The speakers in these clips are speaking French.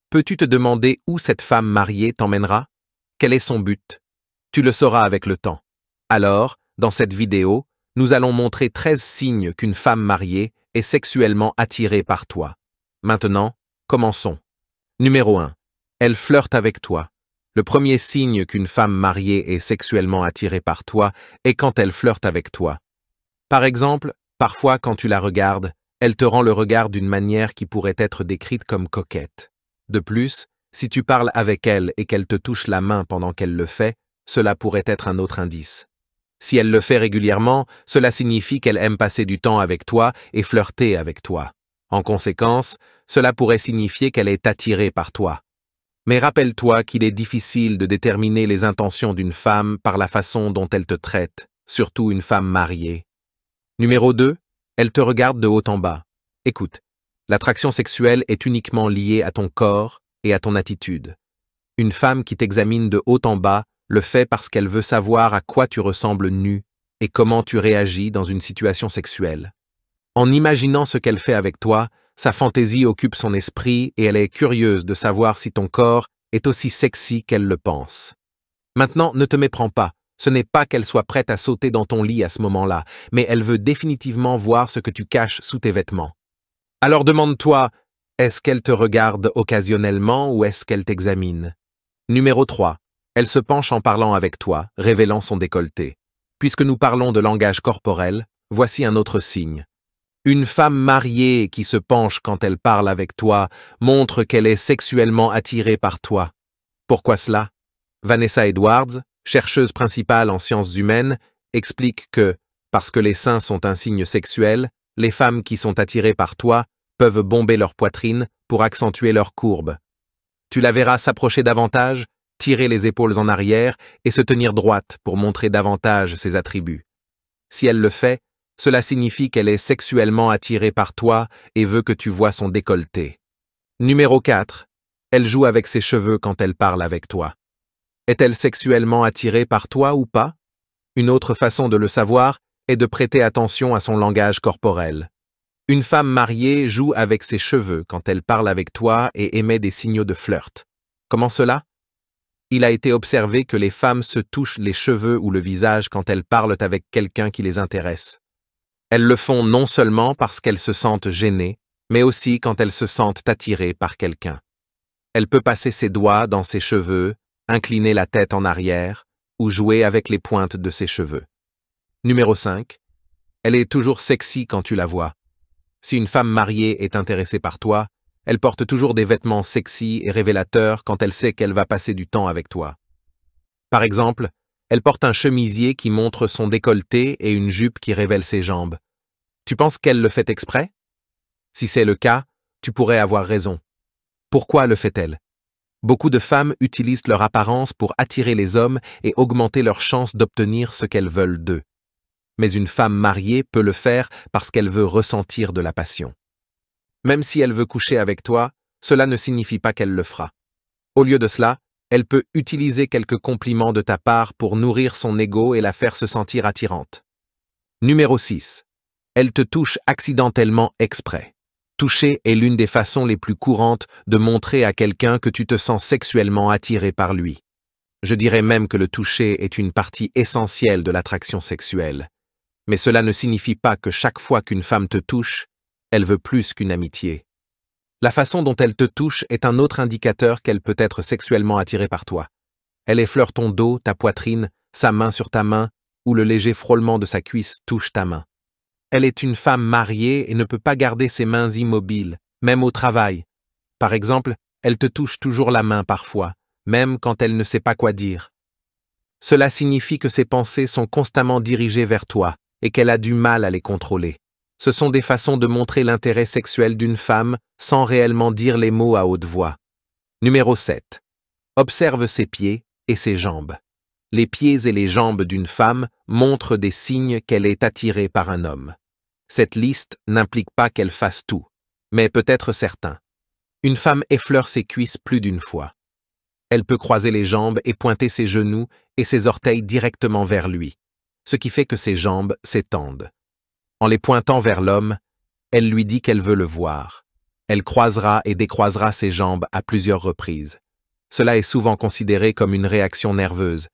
Peux-tu te demander où cette femme mariée t'emmènera? Quel est son but? Tu le sauras avec le temps. Alors, dans cette vidéo, nous allons montrer 13 signes qu'une femme mariée est sexuellement attirée par toi. Maintenant, commençons. Numéro 1. Elle flirte avec toi. Le premier signe qu'une femme mariée est sexuellement attirée par toi est quand elle flirte avec toi. Par exemple, parfois quand tu la regardes, elle te rend le regard d'une manière qui pourrait être décrite comme coquette. De plus, si tu parles avec elle et qu'elle te touche la main pendant qu'elle le fait, cela pourrait être un autre indice. Si elle le fait régulièrement, cela signifie qu'elle aime passer du temps avec toi et flirter avec toi. En conséquence, cela pourrait signifier qu'elle est attirée par toi. Mais rappelle-toi qu'il est difficile de déterminer les intentions d'une femme par la façon dont elle te traite, surtout une femme mariée. Numéro 2. Elle te regarde de haut en bas. Écoute, l'attraction sexuelle est uniquement liée à ton corps et à ton attitude. Une femme qui t'examine de haut en bas le fait parce qu'elle veut savoir à quoi tu ressembles nu et comment tu réagis dans une situation sexuelle. En imaginant ce qu'elle fait avec toi, sa fantaisie occupe son esprit et elle est curieuse de savoir si ton corps est aussi sexy qu'elle le pense. Maintenant, ne te méprends pas. Ce n'est pas qu'elle soit prête à sauter dans ton lit à ce moment-là, mais elle veut définitivement voir ce que tu caches sous tes vêtements. Alors demande-toi, est-ce qu'elle te regarde occasionnellement ou est-ce qu'elle t'examine? Numéro 3. Elle se penche en parlant avec toi, révélant son décolleté. Puisque nous parlons de langage corporel, voici un autre signe. Une femme mariée qui se penche quand elle parle avec toi montre qu'elle est sexuellement attirée par toi. Pourquoi cela? Vanessa Edwards, chercheuse principale en sciences humaines, explique que, parce que les seins sont un signe sexuel, les femmes qui sont attirées par toi peuvent bomber leur poitrine pour accentuer leur courbe. Tu la verras s'approcher davantage, tirer les épaules en arrière et se tenir droite pour montrer davantage ses attributs. Si elle le fait, cela signifie qu'elle est sexuellement attirée par toi et veut que tu vois son décolleté. Numéro 4. Elle joue avec ses cheveux quand elle parle avec toi. Est-elle sexuellement attirée par toi ou pas? Une autre façon de le savoir est de prêter attention à son langage corporel. Une femme mariée joue avec ses cheveux quand elle parle avec toi et émet des signaux de flirt. Comment cela? Il a été observé que les femmes se touchent les cheveux ou le visage quand elles parlent avec quelqu'un qui les intéresse. Elles le font non seulement parce qu'elles se sentent gênées, mais aussi quand elles se sentent attirées par quelqu'un. Elle peut passer ses doigts dans ses cheveux, incliner la tête en arrière ou jouer avec les pointes de ses cheveux. Numéro 5. Elle est toujours sexy quand tu la vois. Si une femme mariée est intéressée par toi, elle porte toujours des vêtements sexy et révélateurs quand elle sait qu'elle va passer du temps avec toi. Par exemple, elle porte un chemisier qui montre son décolleté et une jupe qui révèle ses jambes. Tu penses qu'elle le fait exprès? Si c'est le cas, tu pourrais avoir raison. Pourquoi le fait-elle? Beaucoup de femmes utilisent leur apparence pour attirer les hommes et augmenter leurs chances d'obtenir ce qu'elles veulent d'eux. Mais une femme mariée peut le faire parce qu'elle veut ressentir de la passion. Même si elle veut coucher avec toi, cela ne signifie pas qu'elle le fera. Au lieu de cela, elle peut utiliser quelques compliments de ta part pour nourrir son ego et la faire se sentir attirante. Numéro 6. Elle te touche accidentellement exprès. Toucher est l'une des façons les plus courantes de montrer à quelqu'un que tu te sens sexuellement attiré par lui. Je dirais même que le toucher est une partie essentielle de l'attraction sexuelle. Mais cela ne signifie pas que chaque fois qu'une femme te touche, elle veut plus qu'une amitié. La façon dont elle te touche est un autre indicateur qu'elle peut être sexuellement attirée par toi. Elle effleure ton dos, ta poitrine, sa main sur ta main, ou le léger frôlement de sa cuisse touche ta main. Elle est une femme mariée et ne peut pas garder ses mains immobiles, même au travail. Par exemple, elle te touche toujours la main parfois, même quand elle ne sait pas quoi dire. Cela signifie que ses pensées sont constamment dirigées vers toi et qu'elle a du mal à les contrôler. Ce sont des façons de montrer l'intérêt sexuel d'une femme sans réellement dire les mots à haute voix. Numéro 7. Observe ses pieds et ses jambes. Les pieds et les jambes d'une femme montrent des signes qu'elle est attirée par un homme. Cette liste n'implique pas qu'elle fasse tout, mais peut être certain. Une femme effleure ses cuisses plus d'une fois. Elle peut croiser les jambes et pointer ses genoux et ses orteils directement vers lui, ce qui fait que ses jambes s'étendent. En les pointant vers l'homme, elle lui dit qu'elle veut le voir. Elle croisera et décroisera ses jambes à plusieurs reprises. Cela est souvent considéré comme une réaction nerveuse,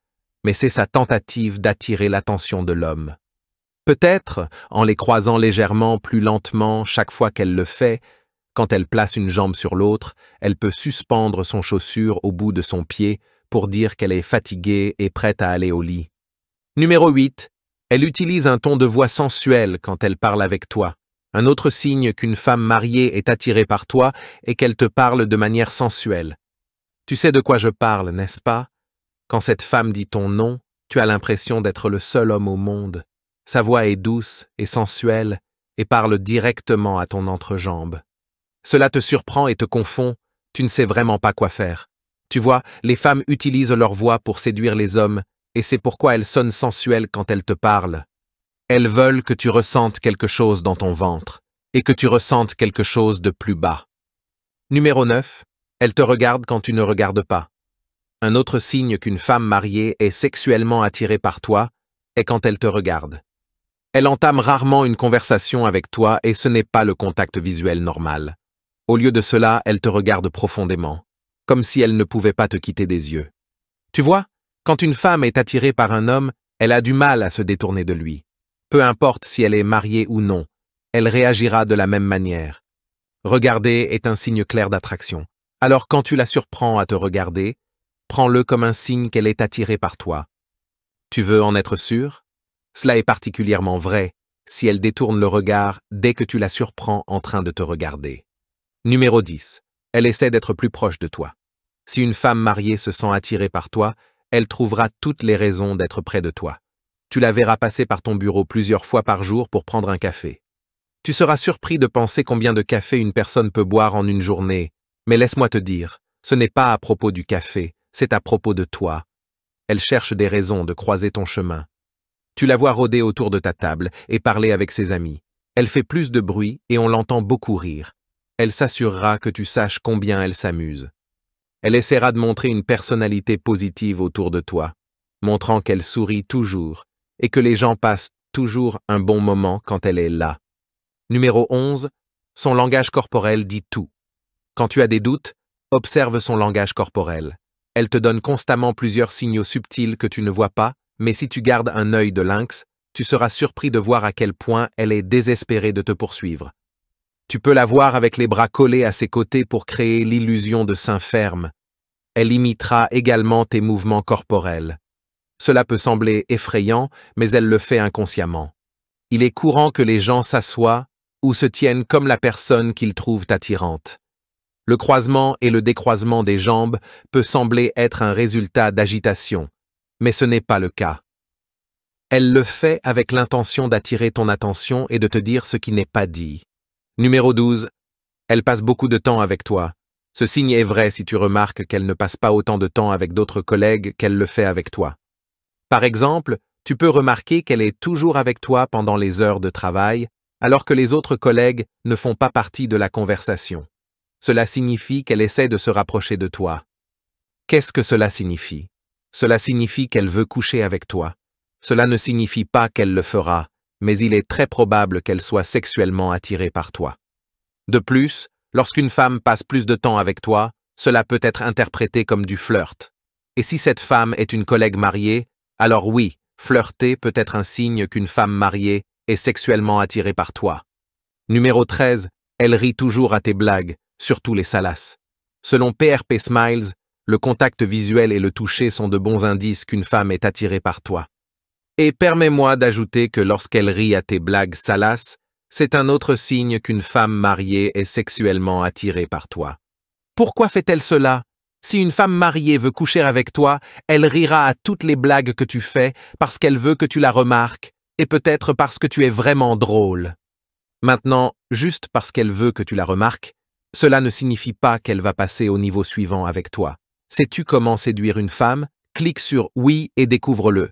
mais c'est sa tentative d'attirer l'attention de l'homme. Peut-être, en les croisant légèrement plus lentement chaque fois qu'elle le fait, quand elle place une jambe sur l'autre, elle peut suspendre son chaussure au bout de son pied pour dire qu'elle est fatiguée et prête à aller au lit. Numéro 8. Elle utilise un ton de voix sensuel quand elle parle avec toi. Un autre signe qu'une femme mariée est attirée par toi est qu'elle te parle de manière sensuelle. Tu sais de quoi je parle, n'est-ce pas? Quand cette femme dit ton nom, tu as l'impression d'être le seul homme au monde. Sa voix est douce et sensuelle et parle directement à ton entrejambe. Cela te surprend et te confond, tu ne sais vraiment pas quoi faire. Tu vois, les femmes utilisent leur voix pour séduire les hommes et c'est pourquoi elles sonnent sensuelles quand elles te parlent. Elles veulent que tu ressentes quelque chose dans ton ventre et que tu ressentes quelque chose de plus bas. Numéro 9. Elle te regarde quand tu ne regardes pas. Un autre signe qu'une femme mariée est sexuellement attirée par toi est quand elle te regarde. Elle entame rarement une conversation avec toi et ce n'est pas le contact visuel normal. Au lieu de cela, elle te regarde profondément, comme si elle ne pouvait pas te quitter des yeux. Tu vois, quand une femme est attirée par un homme, elle a du mal à se détourner de lui. Peu importe si elle est mariée ou non, elle réagira de la même manière. Regarder est un signe clair d'attraction. Alors quand tu la surprends à te regarder, prends-le comme un signe qu'elle est attirée par toi. Tu veux en être sûr? Cela est particulièrement vrai si elle détourne le regard dès que tu la surprends en train de te regarder. Numéro 10. Elle essaie d'être plus proche de toi. Si une femme mariée se sent attirée par toi, elle trouvera toutes les raisons d'être près de toi. Tu la verras passer par ton bureau plusieurs fois par jour pour prendre un café. Tu seras surpris de penser combien de café une personne peut boire en une journée, mais laisse-moi te dire, ce n'est pas à propos du café, c'est à propos de toi. Elle cherche des raisons de croiser ton chemin. Tu la vois rôder autour de ta table et parler avec ses amis. Elle fait plus de bruit et on l'entend beaucoup rire. Elle s'assurera que tu saches combien elle s'amuse. Elle essaiera de montrer une personnalité positive autour de toi, montrant qu'elle sourit toujours et que les gens passent toujours un bon moment quand elle est là. Numéro 11. Son langage corporel dit tout. Quand tu as des doutes, observe son langage corporel. Elle te donne constamment plusieurs signaux subtils que tu ne vois pas, mais si tu gardes un œil de lynx, tu seras surpris de voir à quel point elle est désespérée de te poursuivre. Tu peux la voir avec les bras collés à ses côtés pour créer l'illusion de seins fermes. Elle imitera également tes mouvements corporels. Cela peut sembler effrayant, mais elle le fait inconsciemment. Il est courant que les gens s'assoient ou se tiennent comme la personne qu'ils trouvent attirante. Le croisement et le décroisement des jambes peut sembler être un résultat d'agitation, mais ce n'est pas le cas. Elle le fait avec l'intention d'attirer ton attention et de te dire ce qui n'est pas dit. Numéro 12. Elle passe beaucoup de temps avec toi. Ce signe est vrai si tu remarques qu'elle ne passe pas autant de temps avec d'autres collègues qu'elle le fait avec toi. Par exemple, tu peux remarquer qu'elle est toujours avec toi pendant les heures de travail, alors que les autres collègues ne font pas partie de la conversation. Cela signifie qu'elle essaie de se rapprocher de toi. Qu'est-ce que cela signifie? Cela signifie qu'elle veut coucher avec toi. Cela ne signifie pas qu'elle le fera, mais il est très probable qu'elle soit sexuellement attirée par toi. De plus, lorsqu'une femme passe plus de temps avec toi, cela peut être interprété comme du flirt. Et si cette femme est une collègue mariée, alors oui, flirter peut être un signe qu'une femme mariée est sexuellement attirée par toi. Numéro 13. Elle rit toujours à tes blagues, surtout les salaces. Selon PRP Smiles, le contact visuel et le toucher sont de bons indices qu'une femme est attirée par toi. Et permets-moi d'ajouter que lorsqu'elle rit à tes blagues salaces, c'est un autre signe qu'une femme mariée est sexuellement attirée par toi. Pourquoi fait-elle cela? Si une femme mariée veut coucher avec toi, elle rira à toutes les blagues que tu fais parce qu'elle veut que tu la remarques, et peut-être parce que tu es vraiment drôle. Maintenant, juste parce qu'elle veut que tu la remarques, cela ne signifie pas qu'elle va passer au niveau suivant avec toi. Sais-tu comment séduire une femme? Clique sur « Oui » et découvre-le.